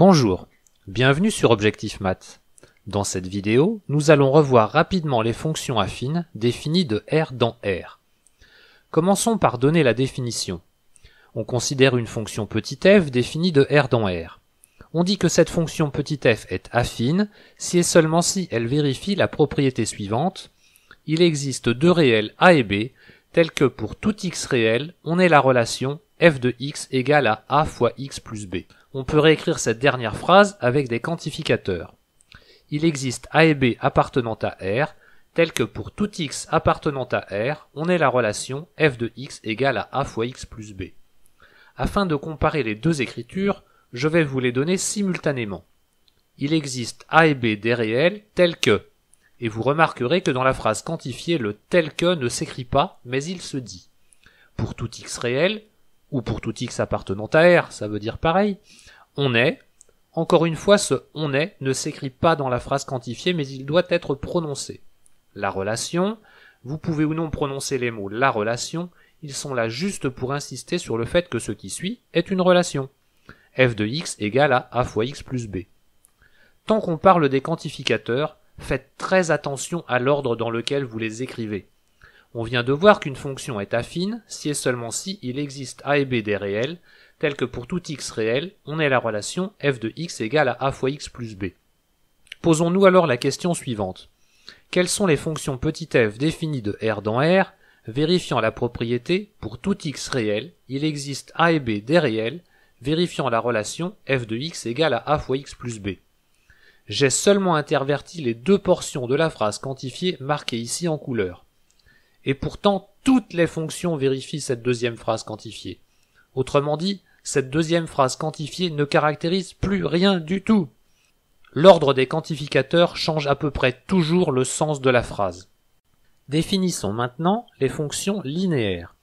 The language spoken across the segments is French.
Bonjour, bienvenue sur Objectif Maths. Dans cette vidéo, nous allons revoir rapidement les fonctions affines définies de R dans R. Commençons par donner la définition. On considère une fonction petit f définie de R dans R. On dit que cette fonction petit f est affine si et seulement si elle vérifie la propriété suivante. Il existe deux réels a et b, tels que pour tout x réel, on ait la relation f de x égale à a fois x plus b. On peut réécrire cette dernière phrase avec des quantificateurs. Il existe a et b appartenant à R, tels que pour tout x appartenant à R, on ait la relation f de x égale à a fois x plus b. Afin de comparer les deux écritures, je vais vous les donner simultanément. Il existe a et b des réels tels que, et vous remarquerez que dans la phrase quantifiée, le tel que ne s'écrit pas, mais il se dit. Pour tout x réel, ou pour tout x appartenant à R, ça veut dire pareil, on est, encore une fois ce on est ne s'écrit pas dans la phrase quantifiée, mais il doit être prononcé. La relation, vous pouvez ou non prononcer les mots la relation, ils sont là juste pour insister sur le fait que ce qui suit est une relation. F de x égale à a fois x plus b. Tant qu'on parle des quantificateurs, faites très attention à l'ordre dans lequel vous les écrivez. On vient de voir qu'une fonction est affine si et seulement si il existe a et b des réels, tels que pour tout x réel, on ait la relation f de x égale à a fois x plus b. Posons-nous alors la question suivante. Quelles sont les fonctions petit f définies de R dans R, vérifiant la propriété pour tout x réel, il existe a et b des réels, vérifiant la relation f de x égale à a fois x plus b. J'ai seulement interverti les deux portions de la phrase quantifiée marquées ici en couleur. Et pourtant, toutes les fonctions vérifient cette deuxième phrase quantifiée. Autrement dit, cette deuxième phrase quantifiée ne caractérise plus rien du tout. L'ordre des quantificateurs change à peu près toujours le sens de la phrase. Définissons maintenant les fonctions linéaires.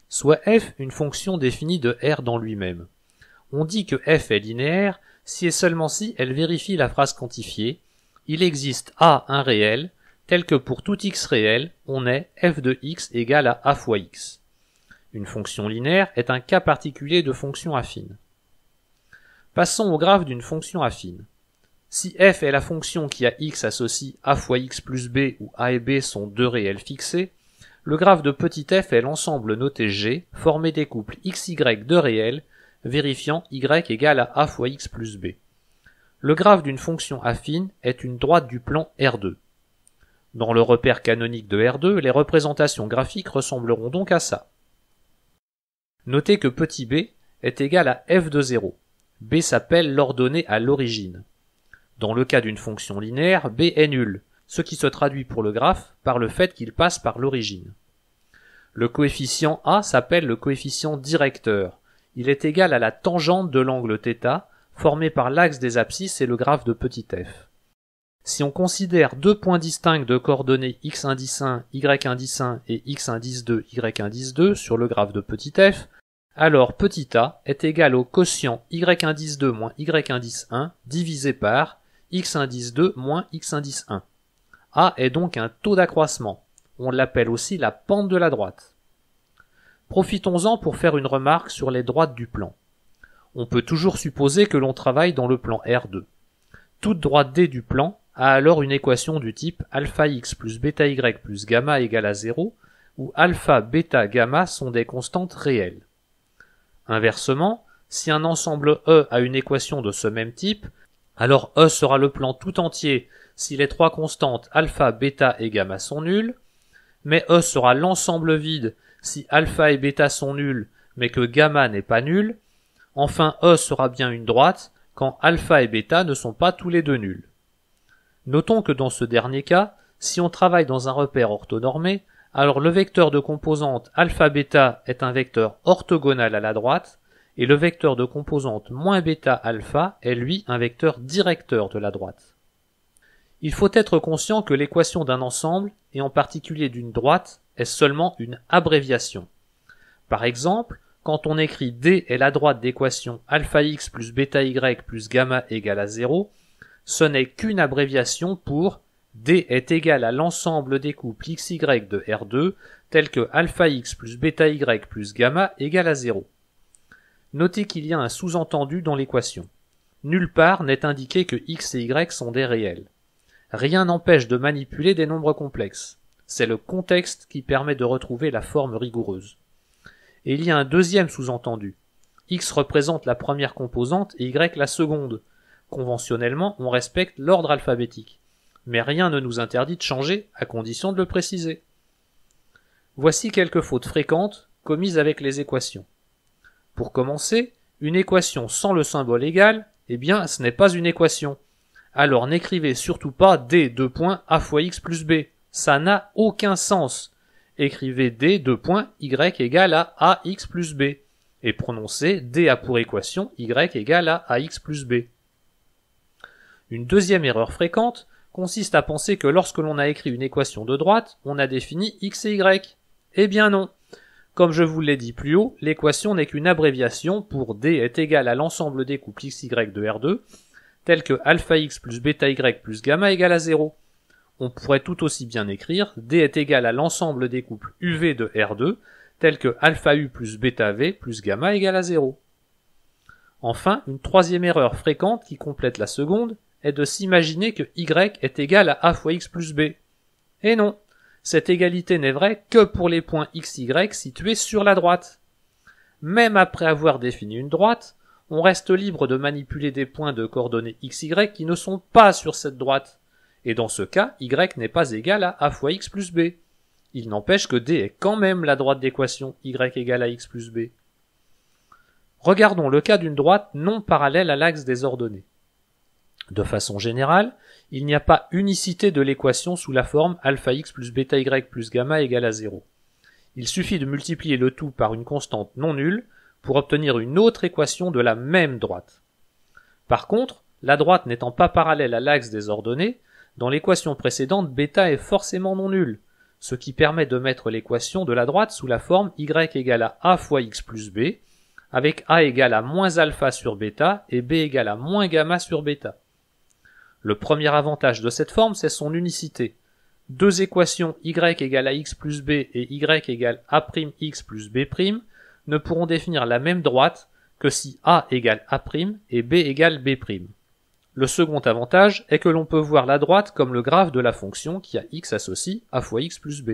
Soit f une fonction définie de R dans lui-même. On dit que f est linéaire si et seulement si elle vérifie la phrase quantifiée. Il existe a un réel, tel que pour tout x réel, on ait f de x égale à a fois x. Une fonction linéaire est un cas particulier de fonction affine. Passons au graphe d'une fonction affine. Si f est la fonction qui a x associe a fois x plus b où a et b sont deux réels fixés, le graphe de petit f est l'ensemble noté G formé des couples xy de réels vérifiant y égale à a fois x plus b. Le graphe d'une fonction affine est une droite du plan R2. Dans le repère canonique de R2, les représentations graphiques ressembleront donc à ça. Notez que petit b est égal à f de 0. B s'appelle l'ordonnée à l'origine. Dans le cas d'une fonction linéaire, b est nul, ce qui se traduit pour le graphe par le fait qu'il passe par l'origine. Le coefficient a s'appelle le coefficient directeur. Il est égal à la tangente de l'angle θ, formé par l'axe des abscisses et le graphe de petit f. Si on considère deux points distincts de coordonnées x indice 1, y indice 1 et x indice 2, y indice 2 sur le graphe de petit f, alors petit a est égal au quotient y indice 2 moins y indice 1 divisé par x indice 2 moins x indice 1. A est donc un taux d'accroissement. On l'appelle aussi la pente de la droite. Profitons-en pour faire une remarque sur les droites du plan. On peut toujours supposer que l'on travaille dans le plan R2. Toute droite D du plan a alors une équation du type alpha x plus bêta y plus gamma égale à 0, où alpha, bêta, gamma sont des constantes réelles. Inversement, si un ensemble E a une équation de ce même type, alors E sera le plan tout entier si les trois constantes alpha, bêta et gamma sont nulles, mais E sera l'ensemble vide si alpha et bêta sont nuls mais que gamma n'est pas nul. Enfin, E sera bien une droite quand alpha et bêta ne sont pas tous les deux nuls. Notons que dans ce dernier cas, si on travaille dans un repère orthonormé, alors le vecteur de composante alpha-bêta est un vecteur orthogonal à la droite, et le vecteur de composante moins bêta-alpha est lui un vecteur directeur de la droite. Il faut être conscient que l'équation d'un ensemble, et en particulier d'une droite, est seulement une abréviation. Par exemple, quand on écrit D est la droite d'équation alpha x plus bêta y plus gamma égale à 0, ce n'est qu'une abréviation pour D est égal à l'ensemble des couples xy de R2 tels que alpha x plus bêta y plus gamma égale à 0. Notez qu'il y a un sous-entendu dans l'équation. nulle part n'est indiqué que x et y sont des réels. Rien n'empêche de manipuler des nombres complexes. C'est le contexte qui permet de retrouver la forme rigoureuse. Et il y a un deuxième sous-entendu. X représente la première composante et Y la seconde. Conventionnellement, on respecte l'ordre alphabétique. Mais rien ne nous interdit de changer, à condition de le préciser. Voici quelques fautes fréquentes commises avec les équations. Pour commencer, une équation sans le symbole égal, eh bien, ce n'est pas une équation. Alors n'écrivez surtout pas d a fois x plus b. Ça n'a aucun sens. Écrivez d y égale à ax plus b. Et prononcez d a pour équation y égale à ax plus b. Une deuxième erreur fréquente consiste à penser que lorsque l'on a écrit une équation de droite, on a défini x et y. Eh bien non. Comme je vous l'ai dit plus haut, l'équation n'est qu'une abréviation pour d est égal à l'ensemble des couples xy de R2, tels que alpha x plus bêta y plus gamma égale à 0. On pourrait tout aussi bien écrire d est égal à l'ensemble des couples uv de R2, tels que alpha u plus bêta v plus gamma égale à 0. Enfin, une troisième erreur fréquente qui complète la seconde est de s'imaginer que y est égal à a fois x plus b. Et non, cette égalité n'est vraie que pour les points x, y situés sur la droite. Même après avoir défini une droite, on reste libre de manipuler des points de coordonnées x, y qui ne sont pas sur cette droite. Et dans ce cas, y n'est pas égal à a fois x plus b. Il n'empêche que d est quand même la droite d'équation y égale à x plus b. Regardons le cas d'une droite non parallèle à l'axe des ordonnées. De façon générale, il n'y a pas unicité de l'équation sous la forme alpha x plus bêta y plus gamma égale à 0. Il suffit de multiplier le tout par une constante non nulle pour obtenir une autre équation de la même droite. Par contre, la droite n'étant pas parallèle à l'axe des ordonnées, dans l'équation précédente, bêta est forcément non nulle, ce qui permet de mettre l'équation de la droite sous la forme y égale à a fois x plus b, avec a égale à moins alpha sur bêta et b égale à moins gamma sur bêta. Le premier avantage de cette forme, c'est son unicité. Deux équations y égale à x plus b et y égale a' x plus b' ne pourront définir la même droite que si a égale a' et b égale b'. Le second avantage est que l'on peut voir la droite comme le graphe de la fonction qui a x associe a fois x plus b.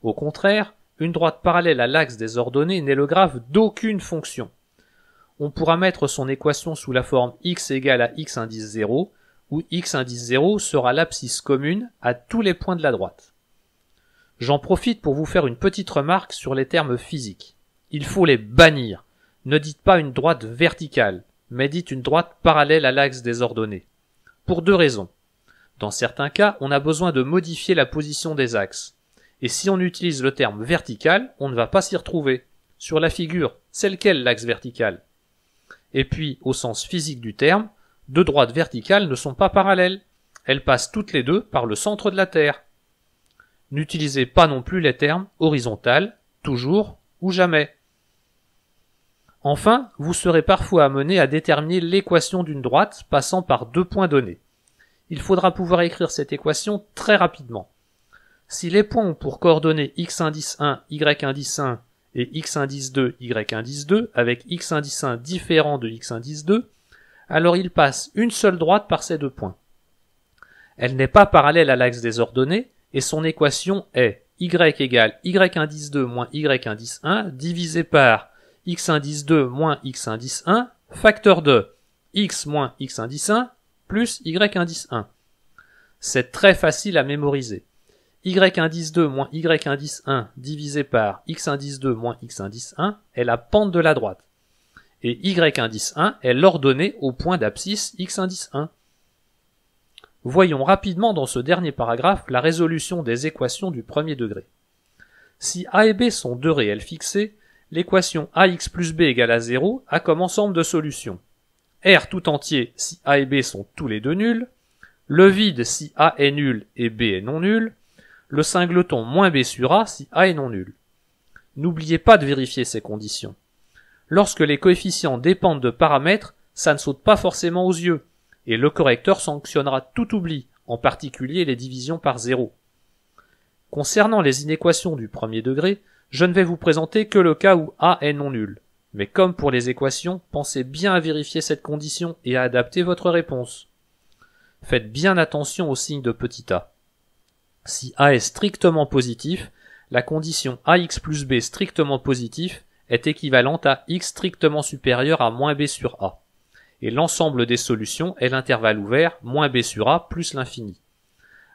Au contraire, une droite parallèle à l'axe des ordonnées n'est le graphe d'aucune fonction. On pourra mettre son équation sous la forme x égale à x indice 0, où x indice 0 sera l'abscisse commune à tous les points de la droite. J'en profite pour vous faire une petite remarque sur les termes physiques. Il faut les bannir. Ne dites pas une droite verticale, mais dites une droite parallèle à l'axe des ordonnées. Pour deux raisons. Dans certains cas, on a besoin de modifier la position des axes. Et si on utilise le terme vertical, on ne va pas s'y retrouver. Sur la figure, c'est lequel l'axe vertical? Et puis, au sens physique du terme, deux droites verticales ne sont pas parallèles. Elles passent toutes les deux par le centre de la Terre. N'utilisez pas non plus les termes horizontal, toujours ou jamais. Enfin, vous serez parfois amené à déterminer l'équation d'une droite passant par deux points donnés. Il faudra pouvoir écrire cette équation très rapidement. Si les points ont pour coordonnées x indice 1, y indice 1 et x indice 2, y indice 2, avec x indice 1 différent de x indice 2, alors il passe une seule droite par ces deux points. Elle n'est pas parallèle à l'axe des ordonnées, et son équation est y égale y indice 2 moins y indice 1 divisé par x indice 2 moins x indice 1, facteur de x moins x indice 1 plus y indice 1. C'est très facile à mémoriser. Y indice 2 moins y indice 1 divisé par x indice 2 moins x indice 1 est la pente de la droite. Et y indice 1 est l'ordonnée au point d'abscisse x indice 1. Voyons rapidement dans ce dernier paragraphe la résolution des équations du premier degré. Si a et b sont deux réels fixés, l'équation ax plus b égale à 0 a comme ensemble de solutions R tout entier si a et b sont tous les deux nuls, le vide si a est nul et b est non nul, le singleton moins b sur a si a est non nul. N'oubliez pas de vérifier ces conditions. Lorsque les coefficients dépendent de paramètres, ça ne saute pas forcément aux yeux, et le correcteur sanctionnera tout oubli, en particulier les divisions par 0. Concernant les inéquations du premier degré, je ne vais vous présenter que le cas où a est non nul, Mais comme pour les équations, pensez bien à vérifier cette condition et à adapter votre réponse. Faites bien attention au signe de petit a. Si a est strictement positif, la condition ax plus b strictement positif est équivalente à x strictement supérieur à moins b sur a. Et l'ensemble des solutions est l'intervalle ouvert moins b sur a plus l'infini.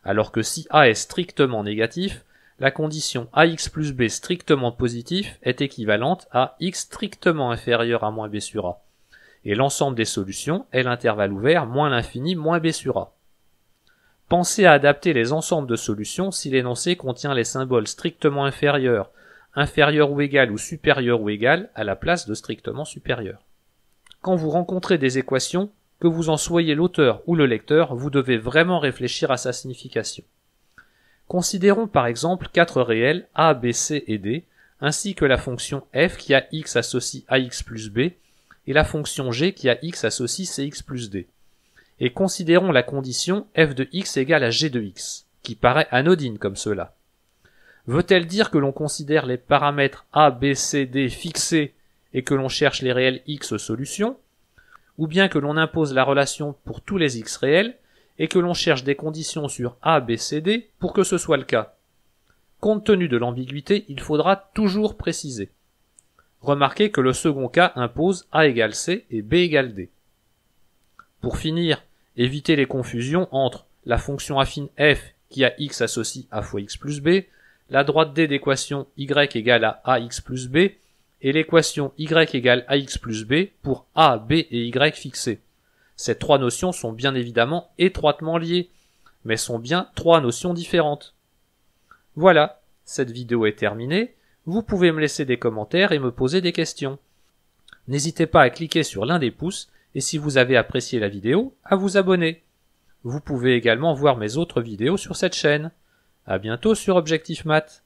Alors que si a est strictement négatif, la condition ax plus b strictement positif est équivalente à x strictement inférieur à moins b sur a. Et l'ensemble des solutions est l'intervalle ouvert moins l'infini moins b sur a. Pensez à adapter les ensembles de solutions si l'énoncé contient les symboles strictement inférieur, inférieur ou égal ou supérieur ou égal à la place de strictement supérieur. Quand vous rencontrez des équations, que vous en soyez l'auteur ou le lecteur, vous devez vraiment réfléchir à sa signification. Considérons par exemple 4 réels a, b, c et d, ainsi que la fonction f qui a x associe ax plus b, et la fonction g qui a x associe cx plus d. Et considérons la condition f de x égale à g de x, qui paraît anodine comme cela. Veut-elle dire que l'on considère les paramètres a, b, c, d fixés et que l'on cherche les réels x solutions, ou bien que l'on impose la relation pour tous les x réels et que l'on cherche des conditions sur a, b, c, d pour que ce soit le cas? Compte tenu de l'ambiguïté, il faudra toujours préciser. Remarquez que le second cas impose a égale c et b égale d. Pour finir, évitez les confusions entre la fonction affine f qui a x associe a fois x plus b, la droite d d'équation y égale à ax plus b, et l'équation y égale ax plus b pour a, b et y fixés. Ces trois notions sont bien évidemment étroitement liées, mais sont bien trois notions différentes. Voilà, cette vidéo est terminée, vous pouvez me laisser des commentaires et me poser des questions. N'hésitez pas à cliquer sur l'un des pouces, et si vous avez apprécié la vidéo, à vous abonner. Vous pouvez également voir mes autres vidéos sur cette chaîne. À bientôt sur Objectif Math.